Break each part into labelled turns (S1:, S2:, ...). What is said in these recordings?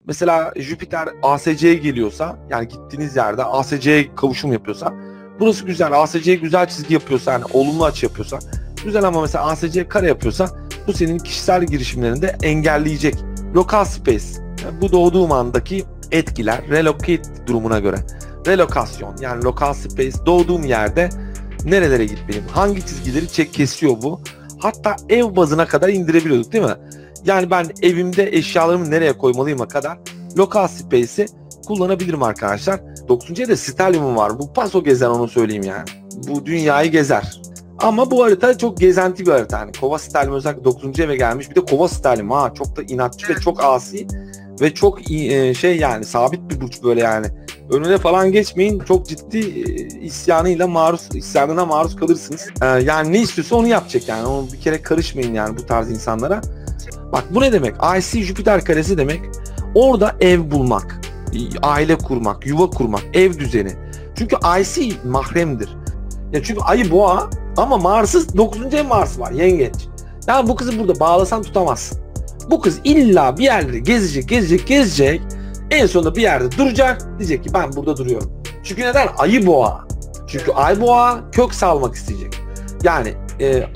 S1: Mesela Jüpiter ASC'ye geliyorsa, yani gittiğiniz yerde ASC'ye kavuşum yapıyorsa, burası güzel. ASC'ye güzel çizgi yapıyorsa, yani olumlu açı yapıyorsa güzel, ama mesela ASC'ye kare yapıyorsa bu senin kişisel girişimlerini de engelleyecek. Local space, yani bu doğduğum andaki etkiler, relocate durumuna göre. Relokasyon, yani local space, doğduğum yerde nerelere gitmeliyim, hangi çizgileri kesiyor bu. Hatta ev bazına kadar indirebiliyorduk, değil mi? Yani ben evimde eşyalarımı nereye koymalıyım'a kadar local space'i kullanabilirim arkadaşlar. 9. evde Stellium var. Bu paso gezer, onu söyleyeyim yani. Bu dünyayı gezer. Ama bu harita çok gezenti bir harita. Yani Kova Stellium özellikle 9. eve gelmiş. Bir de Kova Stellium çok da inatçı ve çok asi ve çok yani sabit bir burç böyle yani. Önüne falan geçmeyin. Çok ciddi isyanına maruz kalırsınız. Yani ne istiyorsa onu yapacak yani. Onu bir kere karışmayın yani bu tarz insanlara. Bak bu ne demek? IC Jüpiter karesi demek. Orada ev bulmak, aile kurmak, yuva kurmak, ev düzeni. Çünkü IC mahremdir. Ya çünkü ayı boğa ama Mars'ız 9. ev Mars var, yengeç. Yani bu kızı burada bağlasan tutamazsın. Bu kız illa bir yerleri gezecek. En sonunda bir yerde duracak. Diyecek ki ben burada duruyorum. Çünkü neden? Ayı boğa. Çünkü ay boğa kök salmak isteyecek. Yani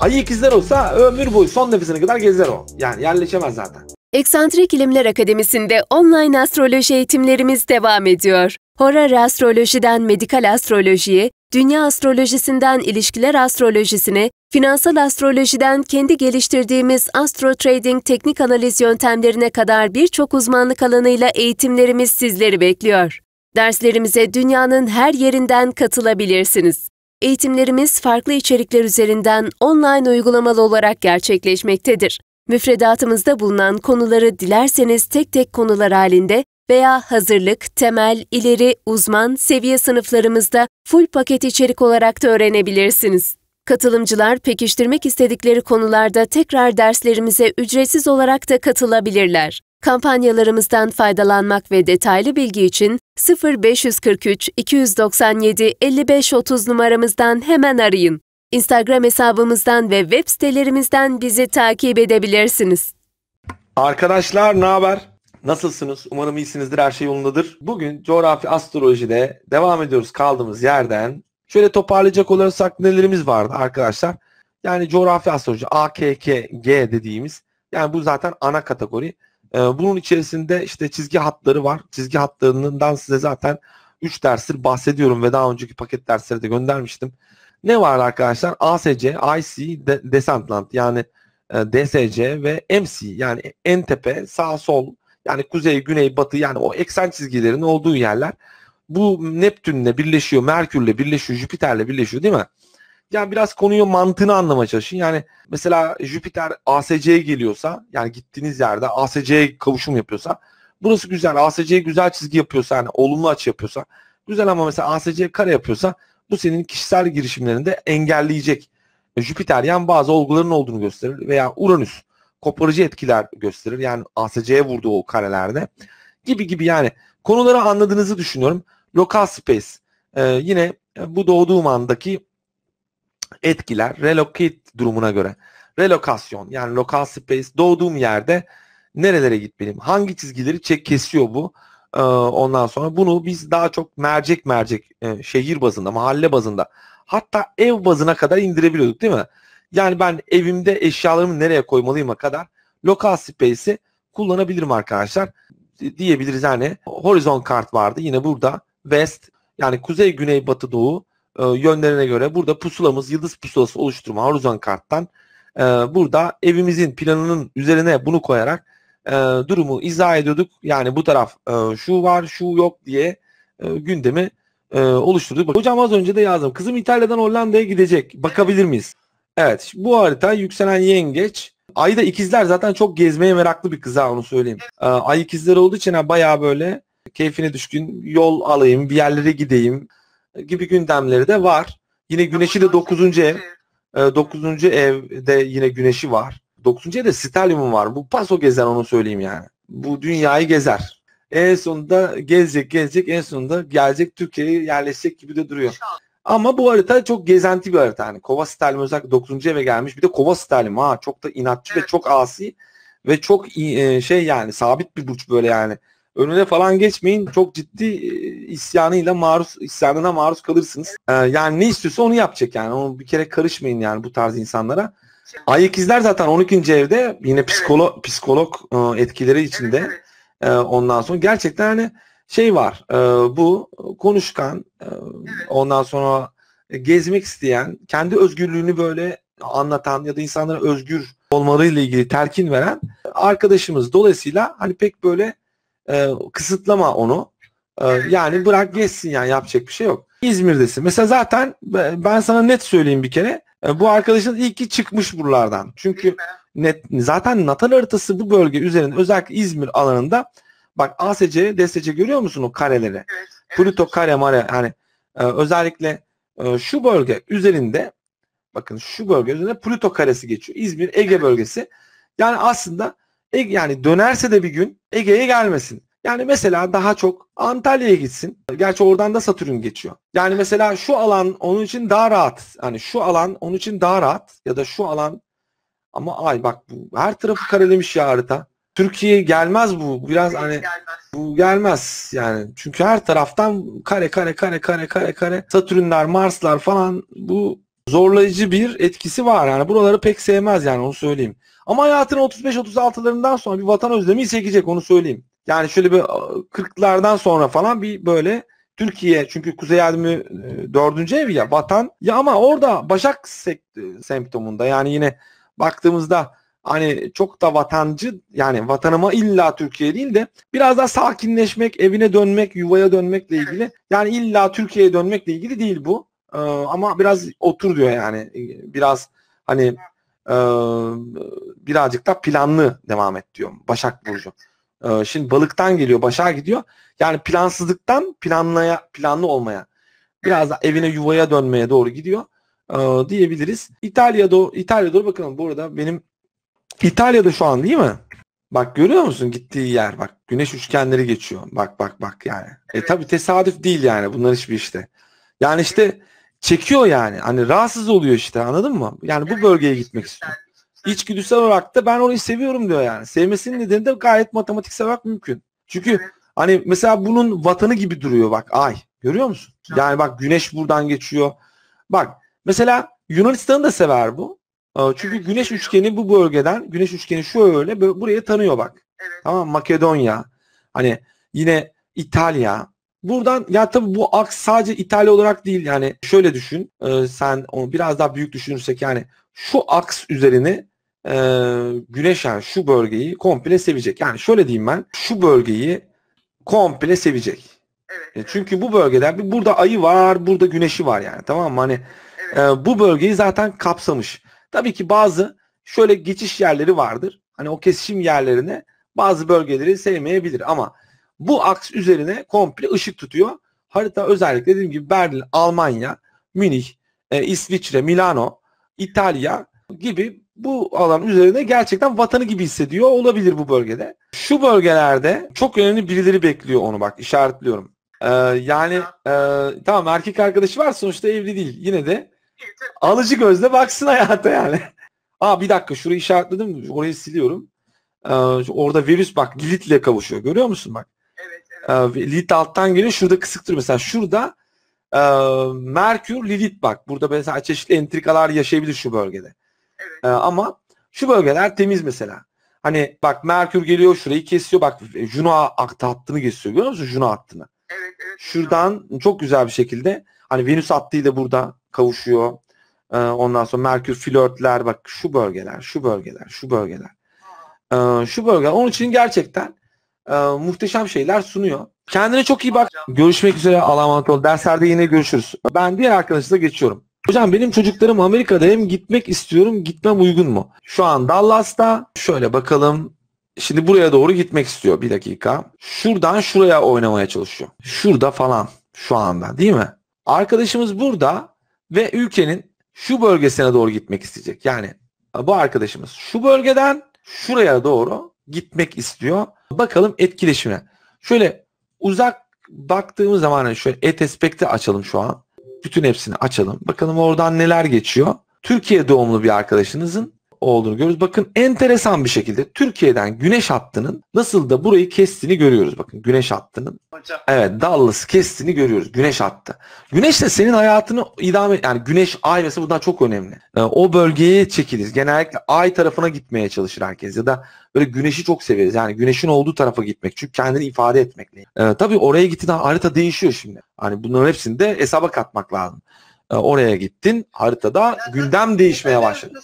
S1: ayı ikizler olsa ömür boyu son nefesine kadar gezer o. Yani yerleşemez zaten.
S2: Eksantrik İlimler Akademisi'nde online astroloji eğitimlerimiz devam ediyor. Horary astrolojiden medikal astrolojiye, dünya astrolojisinden ilişkiler astrolojisine, finansal astrolojiden kendi geliştirdiğimiz astro trading teknik analiz yöntemlerine kadar birçok uzmanlık alanıyla eğitimlerimiz sizleri bekliyor. Derslerimize dünyanın her yerinden katılabilirsiniz. Eğitimlerimiz farklı içerikler üzerinden online uygulamalı olarak gerçekleşmektedir. Müfredatımızda bulunan konuları dilerseniz tek tek konular halinde veya hazırlık, temel, ileri, uzman, seviye sınıflarımızda full paket içerik olarak da öğrenebilirsiniz. Katılımcılar pekiştirmek istedikleri konularda tekrar derslerimize ücretsiz olarak da katılabilirler. Kampanyalarımızdan faydalanmak ve detaylı bilgi için 0543 297 55 30 numaramızdan hemen arayın. Instagram hesabımızdan ve web sitelerimizden bizi takip edebilirsiniz.
S1: Arkadaşlar ne haber? Nasılsınız? Umarım iyisinizdir, her şey yolundadır. Bugün coğrafi astrolojide devam ediyoruz kaldığımız yerden. Şöyle toparlayacak olursak nelerimiz vardı arkadaşlar? Yani coğrafi astroloji AKKG dediğimiz, yani bu zaten ana kategori. Bunun içerisinde işte çizgi hatları var. Çizgi hatlarından size zaten 3 derstir bahsediyorum ve daha önceki paket dersleri de göndermiştim. Ne var arkadaşlar? ASC, IC, Descendant yani DSC ve MC, yani en tepe, sağ sol, yani kuzey, güney, batı, yani o eksen çizgilerin olduğu yerler. Bu Neptün'le birleşiyor, Merkür'le birleşiyor, Jüpiter'le birleşiyor, değil mi? Yani biraz konuyu, mantığını anlamaya çalışın. Yani mesela Jüpiter ASC'ye geliyorsa, yani gittiğiniz yerde ASC'ye kavuşum yapıyorsa burası güzel. ASC'ye güzel çizgi yapıyorsa, yani olumlu açı yapıyorsa güzel, ama mesela ASC'ye kare yapıyorsa bu senin kişisel girişimlerini de engelleyecek. Jüpiter yani bazı olguların olduğunu gösterir veya Uranüs koparıcı etkiler gösterir. Yani ASC'ye vurduğu o karelerde gibi yani konuları anladığınızı düşünüyorum. Local space yine bu doğduğum andaki etkiler, relocate durumuna göre. Relokasyon, yani local space, doğduğum yerde nerelere gitmeliyim, hangi çizgileri kesiyor bu. Ondan sonra bunu biz daha çok mercek şehir bazında, mahalle bazında, hatta ev bazına kadar indirebiliyorduk, değil mi? Yani ben evimde eşyalarımı nereye koymalıyım'a kadar local space'i kullanabilirim arkadaşlar. Diyebiliriz yani. Horizon kart vardı yine burada. West, yani kuzey, güney, batı, doğu yönlerine göre burada pusulamız, yıldız pusulası oluşturma horizon karttan burada evimizin planının üzerine bunu koyarak durumu izah ediyorduk. Yani bu taraf şu var, şu yok diye gündemi oluşturduk. Hocam az önce de yazdım. Kızım İtalya'dan Hollanda'ya gidecek. Bakabilir miyiz? Evet. Bu harita yükselen yengeç. Ay da ikizler, zaten çok gezmeye meraklı bir kız, onu söyleyeyim. Ay ikizler olduğu için bayağı böyle keyfine düşkün, yol alayım, bir yerlere gideyim gibi gündemleri de var. Yine güneşi de 9. ev. 9. evde yine güneşi var. 9. evde Stellium var. Bu paso gezer, onu söyleyeyim yani. Bu dünyayı gezer. En sonunda gezecek, en sonunda gelecek Türkiye'ye yerleşecek gibi de duruyor. Ama bu harita çok gezenti bir harita. Yani Kova Stellium özellikle 9. eve gelmiş. Bir de Kova Stellium çok da inatçı ve çok asi ve çok yani sabit bir burç böyle yani. önüne falan geçmeyin. Çok ciddi isyanına maruz kalırsınız. Yani ne istiyorsa onu yapacak yani. Onu bir kere karışmayın yani bu tarz insanlara. Ay ikizler zaten 12. evde yine psikolog etkileri içinde. Ondan sonra gerçekten hani şey var. Bu konuşkan, ondan sonra gezmek isteyen, kendi özgürlüğünü böyle anlatan ya da insanlara özgür olmalarıyla ilgili telkin veren arkadaşımız. Dolayısıyla hani pek böyle kısıtlama onu. Yani bırak geçsin yani yapacak bir şey yok. İzmir'desin. Mesela zaten ben sana net söyleyeyim bir kere. Bu arkadaşın ilki çıkmış buralardan. Çünkü zaten natal haritası bu bölge üzerinde özellikle İzmir alanında bak ASC, DSC görüyor musun o kareleri?
S3: Evet.
S1: Pluto kare mare hani özellikle şu bölge üzerinde bakın şu bölge üzerinde Pluto karesi geçiyor. İzmir, Ege bölgesi. Yani aslında yani dönerse de bir gün Ege'ye gelmesin. Yani mesela daha çok Antalya'ya gitsin. Gerçi oradan da Satürn geçiyor. Yani mesela şu alan onun için daha rahat. Hani şu alan onun için daha rahat ya da şu alan ama ay bak bu her tarafı karelemiş ya harita. Türkiye gelmez bu. Biraz hani bu gelmez yani. Çünkü her taraftan kare Satürnler, Marslar falan bu zorlayıcı bir etkisi var. Yani buraları pek sevmez yani onu söyleyeyim. Ama hayatının 35-36'larından sonra bir vatan özlemi çekecek onu söyleyeyim. Yani şöyle bir 40'lardan sonra falan bir böyle Türkiye çünkü Kuzey Ay düğümü 4. ev ya vatan ya ama orada Başak semptomunda yani yine baktığımızda hani çok da vatancı yani vatanıma illa Türkiye değil de biraz daha sakinleşmek, evine dönmek, yuvaya dönmekle ilgili. Yani illa Türkiye'ye dönmekle ilgili değil bu. Ama biraz otur diyor yani. Biraz hani birazcık da planlı devam et diyor Başak Burcu. Şimdi balıktan geliyor Başak'a gidiyor. Yani plansızlıktan planlı olmaya biraz da evine yuvaya dönmeye doğru gidiyor diyebiliriz. İtalya'ya doğru bakalım. Bu arada benim İtalya'da şu an değil mi? Bak görüyor musun gittiği yer bak güneş üçgenleri geçiyor. Bak yani. Tabii tesadüf değil yani bunlar hiçbir işte. Yani işte çekiyor yani. Hani rahatsız oluyor işte anladın mı? Yani bu bölgeye gitmek istiyor. İçgüdüsel olarak da ben orayı seviyorum diyor yani. Sevmesinin nedeni de gayet matematiksel olarak mümkün. Çünkü hani mesela bunun vatanı gibi duruyor bak ay. Görüyor musun? Yani bak güneş buradan geçiyor. Bak mesela Yunanistan'ı da sever bu. Çünkü güneş üçgeni bu bölgeden güneş üçgeni şöyle buraya tanıyor bak. Tamam Makedonya. Hani yine İtalya. Buradan ya tabii bu aks sadece İtalya olarak değil yani şöyle düşün. Sen onu biraz daha büyük düşünürsek yani şu aks üzerini güneş yani şu bölgeyi komple sevecek. Yani şöyle diyeyim ben şu bölgeyi komple sevecek. Çünkü bu bölgede burada ayı var, burada güneşi var yani tamam mı? Hani bu bölgeyi zaten kapsamış. Tabii ki bazı şöyle geçiş yerleri vardır. Hani o kesişim yerlerine bazı bölgeleri sevmeyebilir ama bu aks üzerine komple ışık tutuyor. Harita özellikle dediğim gibi Berlin, Almanya, Münih, İsviçre, Milano, İtalya gibi bu alan üzerine gerçekten vatanı gibi hissediyor olabilir bu bölgede. Şu bölgelerde çok önemli birileri bekliyor onu bak işaretliyorum. Yani tamam erkek arkadaşı var sonuçta evli değil. Yine de alıcı gözle baksın hayata yani. Bir dakika şurayı işaretledim. Orayı siliyorum. Orada Venüs bak Lilith'le kavuşuyor. Görüyor musun bak? Lilith alttan geliyor. Şurada kısık duruyor. Mesela şurada Merkür, Lilith bak. Burada mesela çeşitli entrikalar yaşayabilir şu bölgede. Ama şu bölgeler temiz mesela. Hani bak Merkür geliyor şurayı kesiyor. Bak Juno hattını kesiyor. Görüyor musun Juno hattını? Şuradan çok güzel bir şekilde hani Venüs hattıyla burada kavuşuyor. Ondan sonra Merkür flörtler bak şu bölgeler. Şu bölgeler. Onun için gerçekten muhteşem şeyler sunuyor. Kendine çok iyi bak. Görüşmek üzere. Allah'a emanet ol. Derslerde yine görüşürüz. Ben diğer arkadaşla geçiyorum. Hocam benim çocuklarım Amerika'da hem gitmek istiyorum. Gitmem uygun mu? Şu an Dallas'ta. Şöyle bakalım. Şimdi buraya doğru gitmek istiyor. Bir dakika. Şuradan şuraya oynamaya çalışıyor. Şurada falan. Şu anda değil mi? Arkadaşımız burada ve ülkenin şu bölgesine doğru gitmek isteyecek. Yani bu arkadaşımız şu bölgeden şuraya doğru gitmek istiyor. Bakalım etkileşime. Şöyle uzak baktığımız zaman şöyle e-tespekti açalım şu an. Bütün hepsini açalım. Bakalım oradan neler geçiyor. Türkiye doğumlu bir arkadaşınızın olduğunu görüyoruz. Bakın enteresan bir şekilde Türkiye'den güneş hattının nasıl da burayı kestiğini görüyoruz. Bakın güneş hattının. Evet, Dallas'ı kestiğini görüyoruz. Güneş hattı. Güneş de senin hayatını idame, yani güneş, ay mesela bundan çok önemli. O bölgeye çekiliriz. Genellikle ay tarafına gitmeye çalışır herkes ya da böyle güneşi çok severiz. Yani güneşin olduğu tarafa gitmek. Çünkü kendini ifade etmekle. Tabii oraya gittiğinde harita değişiyor şimdi. Hani bunların hepsini de hesaba katmak lazım. Oraya gittin, haritada gündem değişmeye başladı.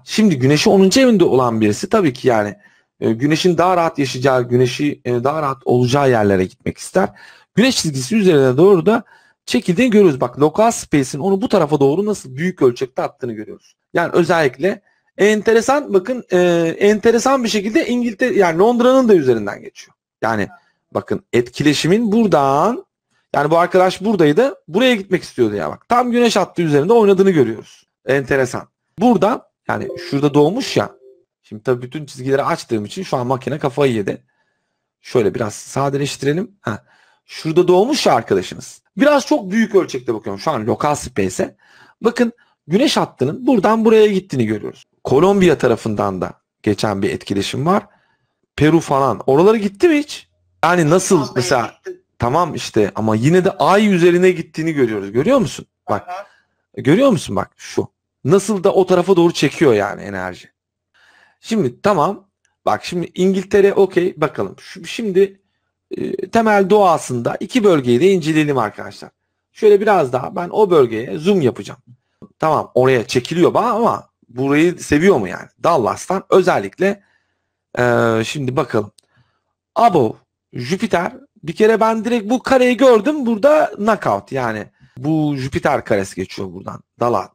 S1: Şimdi güneşi 10. evinde olan birisi tabii ki yani güneşin daha rahat yaşayacağı, güneşi daha rahat olacağı yerlere gitmek ister. Güneş çizgisi üzerine doğru da çekildiğini görüyoruz. Bak, lokal space'in onu bu tarafa doğru nasıl büyük ölçekte attığını görüyoruz. Yani özellikle enteresan, bakın enteresan bir şekilde İngiltere, yani Londra'nın da üzerinden geçiyor. Yani bakın etkileşimin buradan, yani bu arkadaş buradaydı, buraya gitmek istiyordu ya bak. Tam güneş hattı üzerinde oynadığını görüyoruz. Enteresan. Burada yani şurada doğmuş ya. Şimdi tabii bütün çizgileri açtığım için şu an makine kafayı yedi. Şöyle biraz sadeleştirelim. Şurada doğmuş ya arkadaşınız. Biraz çok büyük ölçekte bakıyorum şu an lokal space'e. Bakın güneş hattının buradan buraya gittiğini görüyoruz. Kolombiya tarafından da geçen bir etkileşim var. Peru falan. Oralara gitti mi hiç? Yani nasıl mesela, tamam işte, ama yine de ay üzerine gittiğini görüyoruz. Görüyor musun? Bak. Görüyor musun bak şu. Nasıl da o tarafa doğru çekiyor yani enerji. Şimdi tamam. Bak şimdi İngiltere okey, bakalım. Şimdi temel doğasında iki bölgeyi de inceleyelim arkadaşlar. Şöyle biraz daha ben o bölgeye zoom yapacağım. Tamam, oraya çekiliyor ama burayı seviyor mu yani? Dallas'tan özellikle şimdi bakalım. Abo, Jüpiter, bir kere ben direkt bu kareyi gördüm. Burada knockout, yani bu Jüpiter karesi geçiyor buradan.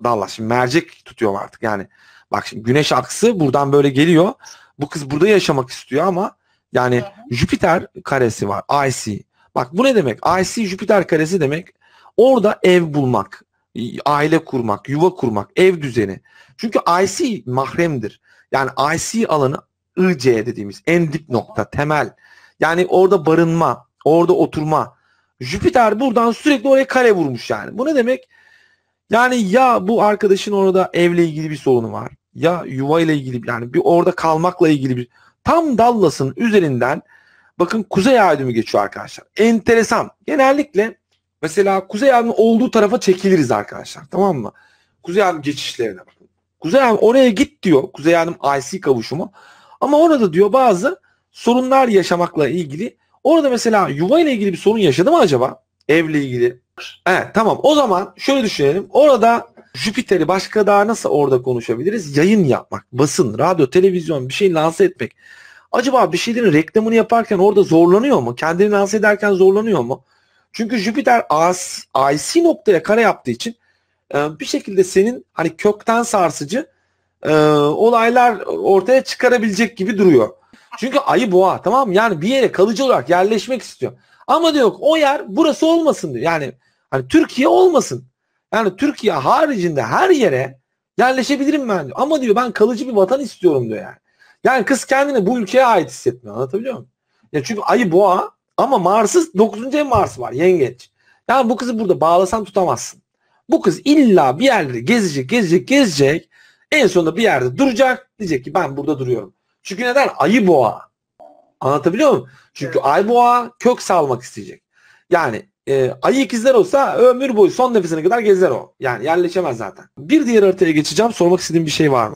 S1: Dallas şimdi mercek tutuyor artık yani. Bak şimdi güneş aksı buradan böyle geliyor. Bu kız burada yaşamak istiyor ama yani Jüpiter karesi var. IC. Bak bu ne demek? IC Jüpiter karesi demek. Orada ev bulmak, aile kurmak, yuva kurmak, ev düzeni. Çünkü IC mahremdir. Yani IC alanı IC dediğimiz en dip nokta, temel. Yani orada barınma, orada oturma. Jüpiter buradan sürekli oraya kare vurmuş yani. Bu ne demek? Yani ya bu arkadaşın orada evle ilgili bir sorunu var. Ya yuva ile ilgili, yani bir orada kalmakla ilgili bir. Tam Dallas'ın üzerinden bakın kuzey ay düğümü geçiyor arkadaşlar. Enteresan. Genellikle mesela kuzey ay düğümü olduğu tarafa çekiliriz arkadaşlar. Tamam mı? Kuzey ay düğümü geçişlerine bakın. Kuzey ay düğümü oraya git diyor. Kuzey ay düğümü IC kavuşumu. Ama orada diyor bazı sorunlar yaşamakla ilgili. Orada mesela yuva ile ilgili bir sorun yaşadı mı acaba? Evle ilgili. Evet, tamam. O zaman şöyle düşünelim. Orada Jüpiter'i başka daha nasıl orada konuşabiliriz? Yayın yapmak, basın, radyo, televizyon bir şey lanse etmek. Acaba bir şeylerin reklamını yaparken orada zorlanıyor mu? Kendini lanse ederken zorlanıyor mu? Çünkü Jüpiter IC noktaya kare yaptığı için bir şekilde senin hani kökten sarsıcı olaylar ortaya çıkarabilecek gibi duruyor. Çünkü ayı boğa, tamam mı? Yani bir yere kalıcı olarak yerleşmek istiyor. Ama diyor o yer burası olmasın diyor. Yani hani Türkiye olmasın. Yani Türkiye haricinde her yere yerleşebilirim ben diyor. Ama diyor ben kalıcı bir vatan istiyorum diyor yani. Yani kız kendini bu ülkeye ait hissetmiyor. Anlatabiliyor muyum? Ya çünkü ayı boğa ama Mars'ı 9. ev Mars var, yengeç. Yani bu kızı burada bağlasan tutamazsın. Bu kız illa bir yerleri gezecek. En sonunda bir yerde duracak. Diyecek ki ben burada duruyorum. Çünkü neden? Ayı boğa. Anlatabiliyor muyum? Çünkü ay boğa kök salmak isteyecek. Yani ayı ikizler olsa ömür boyu son nefesine kadar gezer o. Yani yerleşemez zaten. Bir diğer haritaya geçeceğim. Sormak istediğim bir şey var mı?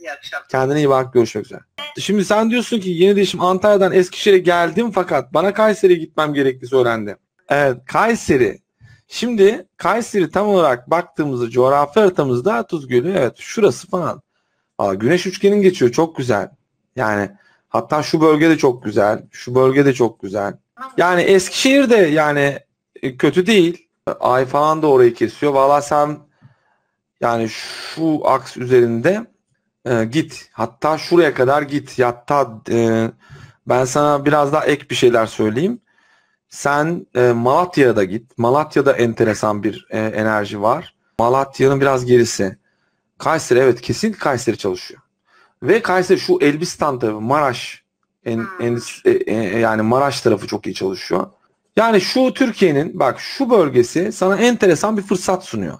S1: Kendine iyi bak. Görüşmek üzere. Şimdi sen diyorsun ki yeni değişim Antalya'dan Eskişehir'e geldim fakat bana Kayseri'ye gitmem gerektiği söylendi. Evet, Kayseri. Şimdi Kayseri tam olarak baktığımızda coğrafi haritamızda Tuz Gölü, evet şurası falan. Güneş üçgenin geçiyor. Çok güzel. Yani hatta şu bölge de çok güzel. Şu bölge de çok güzel. Yani Eskişehir de yani kötü değil. Ay falan da orayı kesiyor. Valla sen yani şu aks üzerinde git. Hatta şuraya kadar git. Hatta ben sana biraz daha ek bir şeyler söyleyeyim. Sen Malatya'ya da git. Malatya'da enteresan bir enerji var. Malatya'nın biraz gerisi. Kayseri, evet kesinlikle Kayseri çalışıyor. Ve Kayseri şu Elbistan tarafı, Maraş yani Maraş tarafı çok iyi çalışıyor. Yani şu Türkiye'nin bak şu bölgesi sana enteresan bir fırsat sunuyor.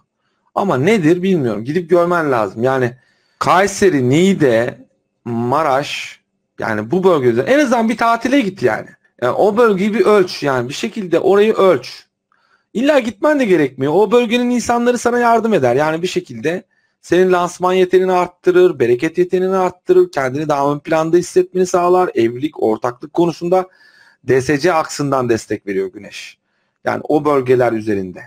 S1: Ama nedir bilmiyorum. Gidip görmen lazım. Yani Kayseri, Niğde, Maraş, yani bu bölgede en azından bir tatile git yani. Yani o bölgeyi bir ölç, yani bir şekilde orayı ölç. İlla gitmen de gerekmiyor. O bölgenin insanları sana yardım eder. Yani bir şekilde senin lansman yeteneğini arttırır, bereket yeteneğini arttırır, kendini daha ön planda hissetmeni sağlar. Evlilik, ortaklık konusunda DSC aksından destek veriyor Güneş. Yani o bölgeler üzerinde.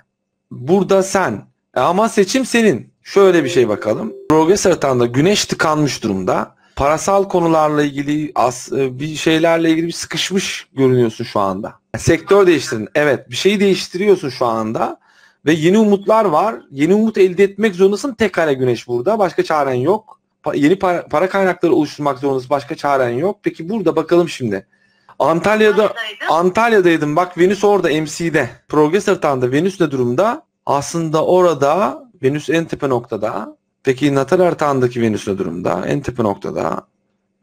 S1: Burada sen ama seçim senin. Şöyle bir şey bakalım. Progres haritanında Güneş tıkanmış durumda. Parasal konularla ilgili bir şeylerle ilgili bir sıkışmış görünüyorsun şu anda. Sektör değiştirin. Evet, bir şeyi değiştiriyorsun şu anda ve yeni umutlar var. Yeni umut elde etmek zorundasın. Tek kare Güneş burada. Başka çaren yok. Yeni para kaynakları oluşturmak zorundasın. Başka çaren yok. Peki burada bakalım şimdi. Antalya'daydım. Bak Venüs orada MC'de. Progres haritanda Venüs ne durumda? Aslında orada Venüs en tepe noktada. Peki natal haritandaki Venüs ne durumda? En tepe noktada.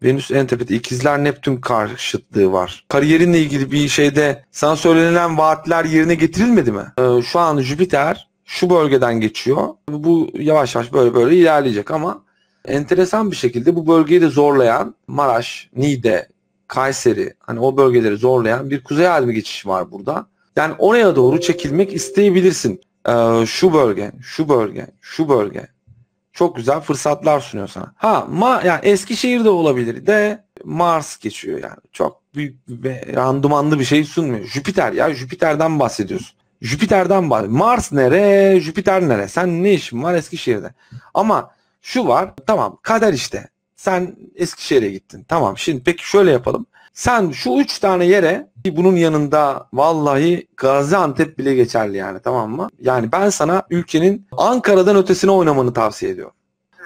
S1: Venüs en tepede. İkizler Neptün karşıtlığı var. Kariyerinle ilgili bir şeyde sana söylenen vaatler yerine getirilmedi mi? Şu an Jüpiter şu bölgeden geçiyor. Bu yavaş yavaş böyle ilerleyecek ama enteresan bir şekilde bu bölgeyi de zorlayan Maraş, Niğde, Kayseri, hani o bölgeleri zorlayan bir kuzey halimi geçişi var burada. Yani oraya doğru çekilmek isteyebilirsin. Şu bölge, şu bölge, şu bölge. Çok güzel fırsatlar sunuyor sana. Yani Eskişehir'de olabilir de Mars geçiyor yani. Çok büyük ve randımanlı bir şey sunmuyor. Jüpiter'den bahsediyorsun. Jüpiter'den bahsediyorsun. Mars nere, Jüpiter nere? Sen ne işin var Eskişehir'de? Ama şu var, tamam kader işte. Sen Eskişehir'e gittin. Tamam, şimdi peki şöyle yapalım. Sen şu 3 tane yere, bunun yanında vallahi Gaziantep bile geçerli yani, tamam mı? Yani ben sana ülkenin Ankara'dan ötesine oynamanı tavsiye ediyorum.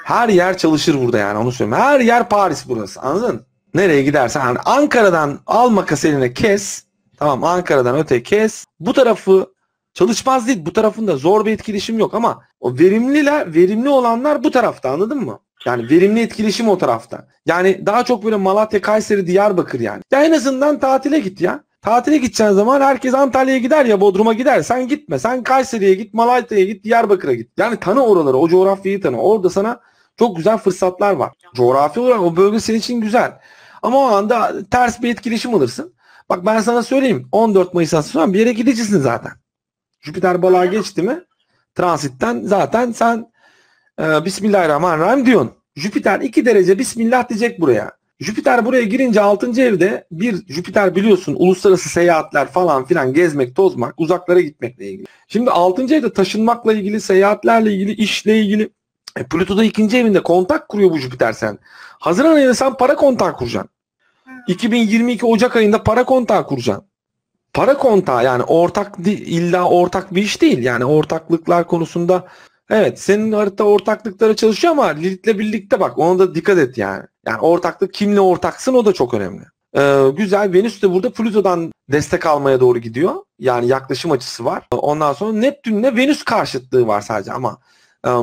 S1: Her yer çalışır burada yani, onu söyleyeyim. Her yer Paris burası, anladın? Nereye gidersen yani Ankara'dan al makas eline kes. Tamam, Ankara'dan öte kes. Bu tarafı çalışmaz değil. Bu tarafında zor bir etkileşim yok ama o verimli olanlar bu tarafta, anladın mı? Yani verimli etkileşim o tarafta. Yani daha çok böyle Malatya, Kayseri, Diyarbakır yani. Ya en azından tatile git ya. Tatile gideceğin zaman herkes Antalya'ya gider ya, Bodrum'a gider. Sen gitme. Sen Kayseri'ye git, Malatya'ya git, Diyarbakır'a git. Yani tanı oraları, o coğrafyayı tanı. Orada sana çok güzel fırsatlar var. Coğrafi olarak o bölge senin için güzel. Ama o anda ters bir etkileşim alırsın. Bak ben sana söyleyeyim. 14 Mayıs'tan sonra bir yere gideceksin zaten. Jüpiter balığa geçti mi transitten zaten sen Bismillahirrahmanirrahim diyorsun. Jüpiter 2 derece Bismillah diyecek buraya. Jüpiter buraya girince 6. evde Jüpiter biliyorsun uluslararası seyahatler falan filan, gezmek, tozmak, uzaklara gitmekle ilgili. Şimdi 6. evde taşınmakla ilgili, seyahatlerle ilgili, işle ilgili. Plüto'da 2. evinde kontak kuruyor bu Jüpiter sen. Haziran ayında sen para kontağı kuracaksın. 2022 Ocak ayında para kontağı kuracaksın. Para kontağı yani illa ortak bir iş değil. Yani ortaklıklar konusunda evet senin harita ortaklıkları çalışıyor ama Lilith'le birlikte bak, ona da dikkat et yani. Yani ortaklık, kimle ortaksın, o da çok önemli. Güzel, Venüs de burada Plüto'dan destek almaya doğru gidiyor. Yani yaklaşım açısı var. Ondan sonra Neptün'le Venüs karşıtlığı var sadece ama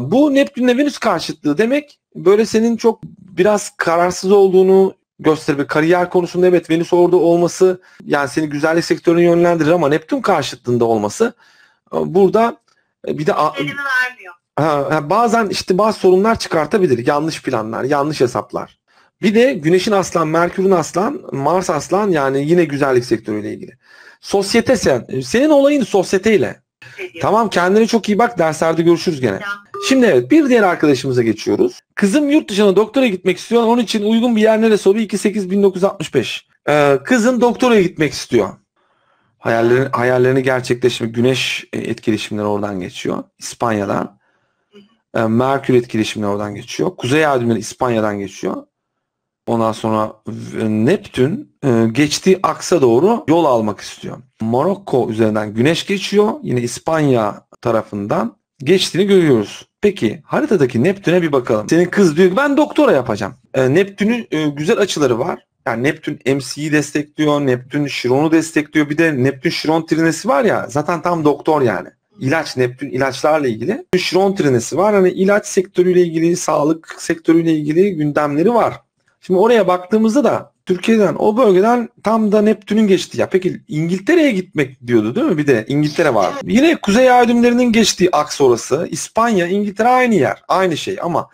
S1: bu Neptün'le Venüs karşıtlığı demek böyle senin çok biraz kararsız olduğunu gösterir. Kariyer konusunda evet Venüs orada olması yani seni güzellik sektörüne yönlendirir ama Neptün karşıtlığında olması burada bir de bazen işte bazı sorunlar çıkartabilir. Yanlış planlar, yanlış hesaplar. Bir de Güneş'in Aslan, Merkür'ün Aslan, Mars Aslan, yani yine güzellik sektörüyle ilgili. Sosyete senin olayın sosyeteyle. Tamam, kendine çok iyi bak, derslerde görüşürüz gene. Şimdi evet, bir diğer arkadaşımıza geçiyoruz. Kızım yurt dışına doktora gitmek istiyor. Onun için uygun bir yer neresi oluyor? 28.1965. Kızın doktoraya gitmek istiyor. Hayallerini gerçekleştirmek. Güneş etkileşimleri oradan geçiyor. İspanya'dan. Merkür etkileşimleri oradan geçiyor. Kuzey ay düğümleri İspanya'dan geçiyor. Ondan sonra Neptün geçtiği aksa doğru yol almak istiyor. Morokko üzerinden Güneş geçiyor. Yine İspanya tarafından geçtiğini görüyoruz. Peki haritadaki Neptün'e bir bakalım. Senin kız diyor ki ben doktora yapacağım. Neptün'ün güzel açıları var. Yani Neptün MC'yi destekliyor. Neptün Şiron'u destekliyor. Bir de Neptün Şiron trinesi var ya, zaten tam doktor yani. Neptün ilaçlarla ilgili. Şiron trinesi var. Hani ilaç sektörüyle ilgili, sağlık sektörüyle ilgili gündemleri var. Şimdi oraya baktığımızda da Türkiye'den, o bölgeden tam da Neptün'ün geçtiği. Ya peki İngiltere'ye gitmek diyordu değil mi? Bir de İngiltere var. Yine kuzey ay düğümlerinin geçtiği aks orası. İspanya, İngiltere aynı yer. Aynı şey ama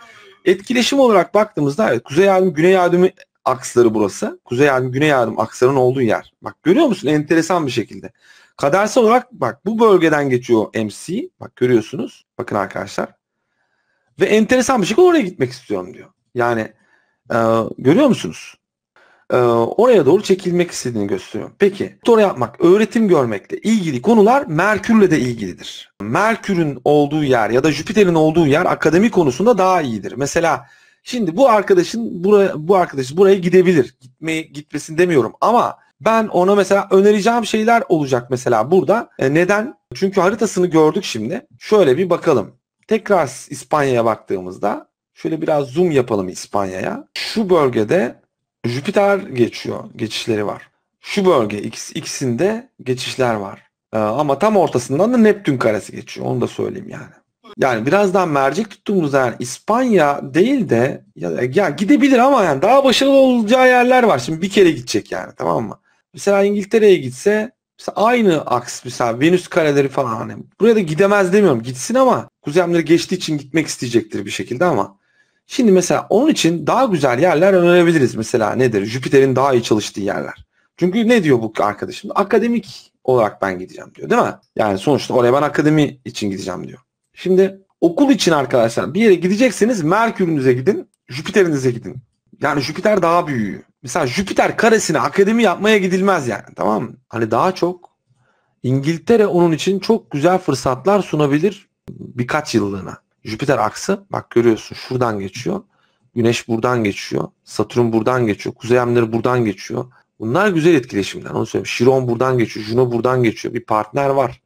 S1: Etkileşim olarak baktığımızda evet, kuzey yardım güney yardım aksları burası. Kuzey yardım güney yardım akslarının olduğu yer. Bak görüyor musun? Enteresan bir şekilde. Kadersel olarak bak bu bölgeden geçiyor MC. Bak görüyorsunuz. Bakın arkadaşlar. Ve enteresan bir şekilde oraya gitmek istiyorum diyor. Yani görüyor musunuz? Oraya doğru çekilmek istediğini gösteriyor. Peki doktora yapmak, öğretim görmekle ilgili konular Merkür'le de ilgilidir. Merkür'ün olduğu yer ya da Jüpiter'in olduğu yer akademi konusunda daha iyidir. Mesela şimdi bu arkadaşın buraya gidebilir. Gitmesin demiyorum ama ben ona mesela önereceğim şeyler olacak mesela burada. Neden? Çünkü haritasını gördük şimdi. Şöyle bir bakalım. Tekrar İspanya'ya baktığımızda şöyle biraz zoom yapalım İspanya'ya. Şu bölgede Jüpiter geçiyor. Geçişleri var. Şu bölge ikisinde geçişler var. Ama tam ortasından da Neptün karesi geçiyor. Onu da söyleyeyim yani. Yani birazdan mercek tuttuğumuzda yani İspanya değil de ya gidebilir ama yani daha başarılı olacağı yerler var. Şimdi bir kere gidecek yani, tamam mı? Mesela İngiltere'ye gitse mesela aynı aks, mesela Venüs kareleri falan, hani buraya da gidemez demiyorum. Gitsin ama kuzeyleri geçtiği için gitmek isteyecektir bir şekilde ama şimdi mesela onun için daha güzel yerler önerebiliriz. Mesela nedir? Jüpiter'in daha iyi çalıştığı yerler. Çünkü ne diyor bu arkadaşım? Akademik olarak ben gideceğim diyor, değil mi? Yani sonuçta oraya ben akademi için gideceğim diyor. Şimdi okul için arkadaşlar bir yere gidecekseniz Merkür'ünüze gidin, Jüpiter'inize gidin. Yani Jüpiter daha büyüğü. Mesela Jüpiter karesine akademi yapmaya gidilmez yani, tamam mı? Hani daha çok İngiltere onun için çok güzel fırsatlar sunabilir birkaç yıllığına. Jüpiter aksı bak görüyorsun şuradan geçiyor. Güneş buradan geçiyor. Satürn buradan geçiyor. Kuzey hamleleri buradan geçiyor. Bunlar güzel etkileşimler. Onu söyleyeyim. Şiron buradan geçiyor. Juno buradan geçiyor. Bir partner var.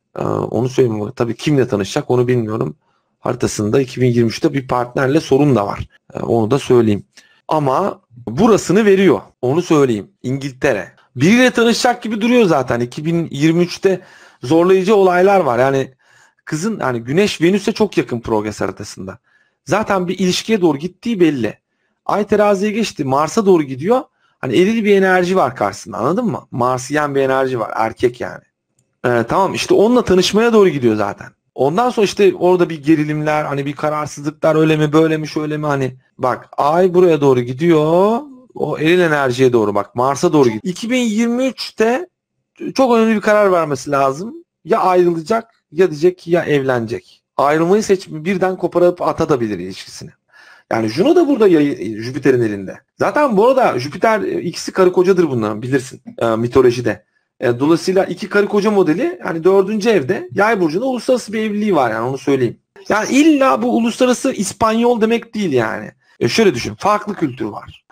S1: Onu söyleyeyim. Tabii kimle tanışacak onu bilmiyorum. Haritasında 2023'te bir partnerle sorun da var. Onu da söyleyeyim. Ama burasını veriyor. Onu söyleyeyim. İngiltere. Biriyle tanışacak gibi duruyor zaten. 2023'te zorlayıcı olaylar var. Yani kızın hani Güneş Venüs'e çok yakın progres haritasında. Zaten bir ilişkiye doğru gittiği belli. Ay teraziye geçti. Mars'a doğru gidiyor. Hani eril bir enerji var karşısında, anladın mı? Marsiyen bir enerji var. Erkek yani. Tamam işte onunla tanışmaya doğru gidiyor zaten. Ondan sonra işte orada bir gerilimler, hani bir kararsızlıklar, öyle mi böyle mi şöyle mi, hani bak Ay buraya doğru gidiyor. O eril enerjiye doğru, bak Mars'a doğru gidiyor. 2023'te çok önemli bir karar vermesi lazım. Ya ayrılacak ya diyecek ki ya evlenecek. Ayrılmayı birden koparıp atabilir ilişkisini. Yani Juno da burada Jüpiter'in elinde. Zaten bu arada Jüpiter ikisi karı kocadır bunların, bilirsin mitolojide. Dolayısıyla iki karı koca modeli yani 4. evde Yay burcunda uluslararası bir evliliği var, yani onu söyleyeyim. Yani illa bu uluslararası İspanyol demek değil yani. Şöyle düşün, farklı kültür var.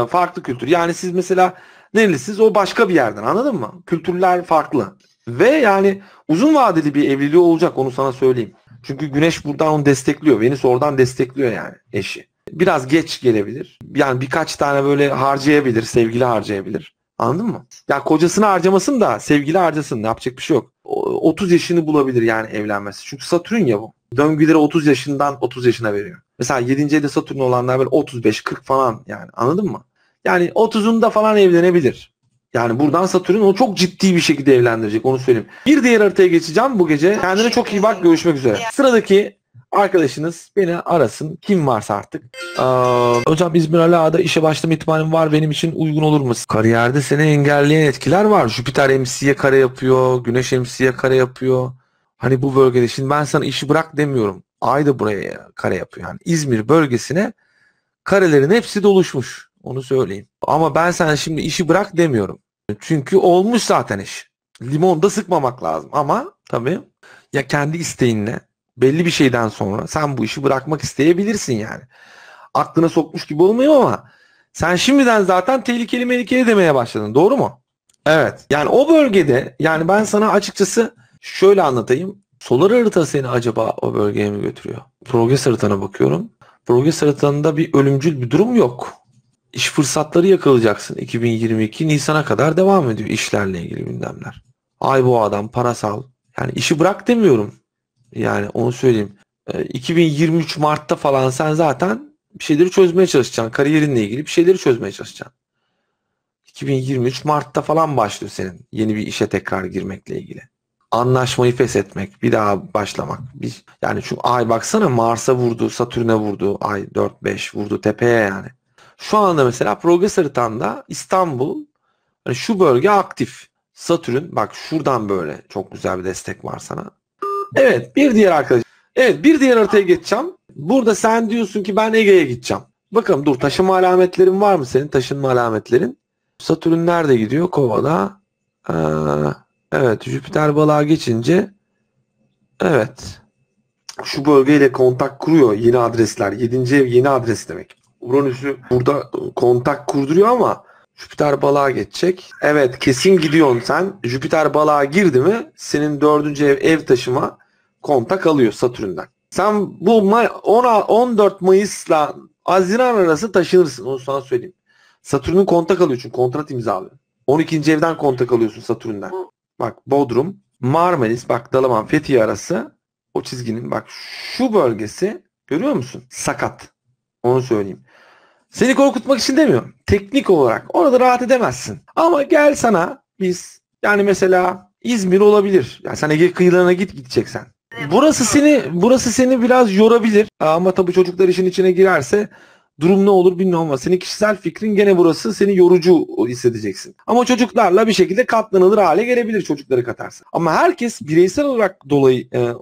S1: Farklı kültür. Yani siz mesela nerelisiniz, o başka bir yerden, anladın mı? Kültürler farklı. Ve yani uzun vadeli bir evliliği olacak, onu sana söyleyeyim. Çünkü Güneş buradan onu destekliyor. Venüs oradan destekliyor yani eşi. Biraz geç gelebilir. Yani birkaç tane böyle harcayabilir, sevgili harcayabilir. Anladın mı? Ya kocasını harcamasın da sevgili harcasın. Yapacak bir şey yok. 30 yaşını bulabilir yani evlenmesi. Çünkü Satürn ya bu. Döngüleri 30 yaşından 30 yaşına veriyor. Mesela 7. evde Satürn olanlar böyle 35-40 falan yani, anladın mı? Yani 30'unda falan evlenebilir. Yani buradan Satürn onu çok ciddi bir şekilde evlendirecek, onu söyleyeyim. Bir diğer haritaya geçeceğim bu gece. Kendine çok iyi bak, görüşmek üzere. Sıradaki arkadaşınız beni arasın. Kim varsa artık. Hocam İzmir Ala'da işe başlama ihtimalim var. Benim için uygun olur mu? Kariyerde seni engelleyen etkiler var. Jüpiter MC'ye kare yapıyor. Güneş MC'ye kare yapıyor. Hani bu bölgede. Şimdi ben sana işi bırak demiyorum. Ay da buraya kare yapıyor. Yani İzmir bölgesine karelerin hepsi doluşmuş. Onu söyleyeyim. Ama ben sana şimdi işi bırak demiyorum. Çünkü olmuş zaten iş. Limon da sıkmamak lazım. Ama tabii ya kendi isteğinle belli bir şeyden sonra sen bu işi bırakmak isteyebilirsin yani. Aklına sokmuş gibi olmuyor ama sen şimdiden zaten tehlikeli demeye başladın. Doğru mu? Evet. Yani o bölgede, yani ben sana açıkçası şöyle anlatayım. Solar harita seni acaba o bölgeye mi götürüyor? Progress haritana bakıyorum. Progress haritanında bir ölümcül bir durum yok. İş fırsatları yakalayacaksın. 2022 Nisan'a kadar devam ediyor işlerle ilgili gündemler. Ay bu adam parasal. Yani işi bırak demiyorum. Yani onu söyleyeyim. 2023 Mart'ta falan sen zaten bir şeyleri çözmeye çalışacaksın. Kariyerinle ilgili bir şeyleri çözmeye çalışacaksın. 2023 Mart'ta falan başlıyor senin yeni bir işe tekrar girmekle ilgili. Anlaşmayı feshetmek, bir daha başlamak. Yani şu ay baksana Mars'a vurdu, Satürn'e vurdu, ay 4-5 vurdu tepeye yani. Şu anda mesela progres haritanda İstanbul, hani şu bölge aktif. Satürn bak şuradan böyle çok güzel bir destek var sana. Evet, bir diğer arkadaş. Evet, bir diğer haritaya geçeceğim. Burada sen diyorsun ki ben Ege'ye gideceğim. Bakalım dur, taşınma alametlerin var mı senin? Taşınma alametlerin. Satürn nerede gidiyor? Kova'da. Evet, Jüpiter balığa geçince evet. Şu bölgeyle kontak kuruyor yeni adresler. 7. ev yeni adres demek. Uranüs'ü burada kontak kurduruyor ama Jüpiter balığa geçecek. Evet, kesin gidiyorsun sen. Jüpiter balığa girdi mi senin 4. ev taşıma kontak alıyor Satürn'den. Sen bu 14 Mayıs'la Haziran arası taşınırsın, onu sana söyleyeyim. Satürn'ün kontak alıyor çünkü kontrat imzalıyor. 12. evden kontak alıyorsun Satürn'den. Bak Bodrum, Marmaris, bak Dalaman, Fethiye arası o çizginin bak şu bölgesi görüyor musun? Sakat. Onu söyleyeyim. Seni korkutmak için demiyorum. Teknik olarak orada rahat edemezsin. Ama gel sana biz yani mesela İzmir olabilir. Yani sen Ege kıyılarına gideceksen. Burası seni biraz yorabilir. Ama tabii çocuklar işin içine girerse durum ne olur bilmiyorum ama senin kişisel fikrin gene burası seni yorucu hissedeceksin. Ama çocuklarla bir şekilde katlanılır hale gelebilir çocukları katarsan. Ama herkes bireysel olarak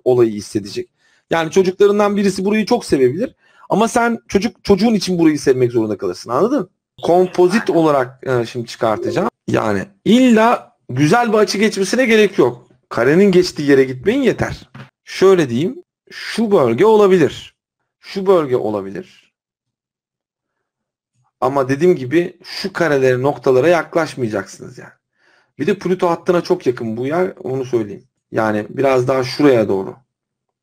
S1: olayı hissedecek. Yani çocuklarından birisi burayı çok sevebilir. Ama sen çocuğun için burayı sevmek zorunda kalırsın, anladın? Kompozit olarak şimdi çıkartacağım. Yani illa güzel bir açı geçmesine gerek yok. Karenin geçtiği yere gitmeyin yeter. Şöyle diyeyim. Şu bölge olabilir. Şu bölge olabilir. Ama dediğim gibi şu karelere, noktalara yaklaşmayacaksınız yani. Bir de Plüto hattına çok yakın bu yer, onu söyleyeyim. Yani biraz daha şuraya doğru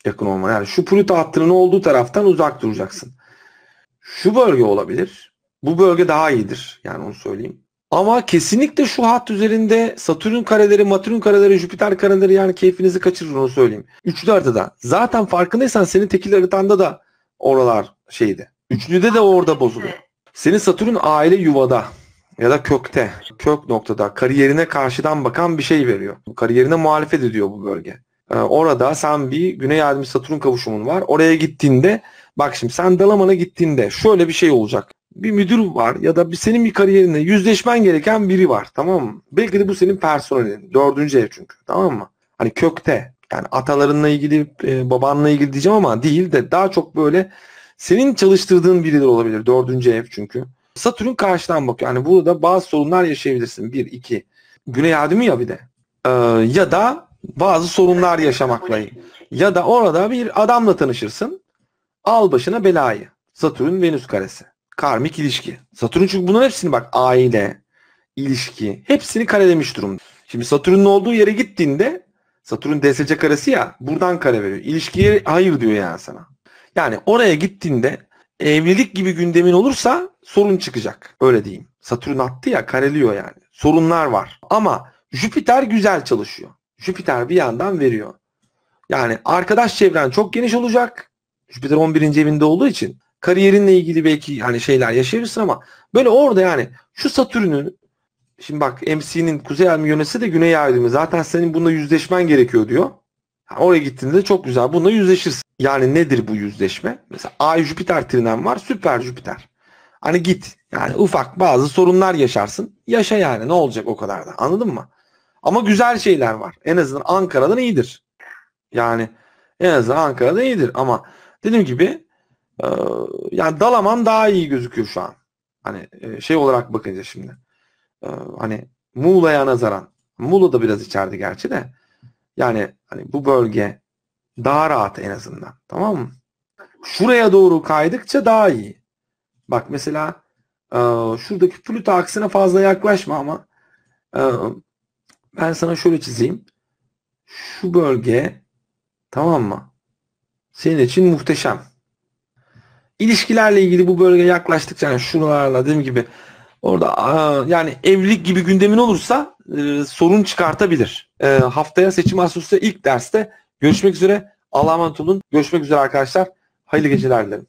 S1: yakın olma. Yani şu Plüto hattının olduğu taraftan uzak duracaksın. Şu bölge olabilir. Bu bölge daha iyidir. Yani onu söyleyeyim. Ama kesinlikle şu hat üzerinde Satürn kareleri, Matürn kareleri, Jüpiter kareleri yani keyfinizi kaçırır, onu söyleyeyim. Üçlü haritada. Zaten farkındaysan senin tekil haritanda da oralar şeydi. Üçlüde de orada bozuluyor. Senin Satürn aile yuvada ya da kökte, kök noktada kariyerine karşıdan bakan bir şey veriyor. Kariyerine muhalefet ediyor bu bölge. Orada sen bir Güney Ay Satürn kavuşumun var. Oraya gittiğinde bak şimdi sen Dalaman'a gittiğinde şöyle bir şey olacak. Bir müdür var ya da senin bir kariyerinde yüzleşmen gereken biri var, tamam mı? Belki de bu senin personelin. 4. ev çünkü, tamam mı? Hani kökte yani atalarınla ilgili babanla ilgili diyeceğim ama değil de daha çok böyle senin çalıştırdığın birileri olabilir. 4. ev çünkü. Satürn karşıdan bakıyor. Yani burada bazı sorunlar yaşayabilirsin. 1, 2. Güney Ay düğümü ya bir de. Ya da bazı sorunlar yaşamakla. Ya da orada bir adamla tanışırsın. Al başına belayı. Satürn Venüs karesi. Karmik ilişki. Satürn çünkü bunların hepsini bak aile, ilişki hepsini karelemiş durumda. Şimdi Satürn'ün olduğu yere gittiğinde Satürn DSC karesi ya buradan kare veriyor. İlişkiye hayır diyor yani sana. Yani oraya gittiğinde evlilik gibi gündemin olursa sorun çıkacak. Öyle diyeyim. Satürn attı ya kareliyor yani. Sorunlar var. Ama Jüpiter güzel çalışıyor. Jüpiter bir yandan veriyor. Yani arkadaş çevren çok geniş olacak. Jüpiter 11. evinde olduğu için kariyerinle ilgili belki hani şeyler yaşayabilirsin ama böyle orada yani şu Satürn'ün şimdi bak MC'nin Kuzey Ay yönetse de Güney Ay düğümü. Zaten senin bununla yüzleşmen gerekiyor diyor. Oraya gittiğinde de çok güzel bununla yüzleşirsin. Yani nedir bu yüzleşme? Mesela Ay Jüpiter trinen var, süper Jüpiter. Hani git yani ufak bazı sorunlar yaşarsın. Yaşa yani ne olacak o kadar da, anladın mı? Ama güzel şeyler var. En azından Ankara'dan iyidir. Yani en azından Ankara'da iyidir ama dediğim gibi yani Dalaman daha iyi gözüküyor şu an. Hani şey olarak bakınca şimdi. Hani Muğla'ya nazaran. Muğla da biraz içeride gerçi de. Yani hani bu bölge daha rahat en azından. Tamam mı? Şuraya doğru kaydıkça daha iyi. Bak mesela şuradaki Plüto aksine fazla yaklaşma ama ben sana şöyle çizeyim. Şu bölge, tamam mı? Senin için muhteşem. İlişkilerle ilgili bu bölgeye yaklaştıkça yani şuralarla dediğim gibi orada yani evlilik gibi gündemin olursa sorun çıkartabilir. Haftaya seçim asosya ilk derste görüşmek üzere. Allah'a emanet olun. Görüşmek üzere arkadaşlar. Hayırlı geceler dilerim.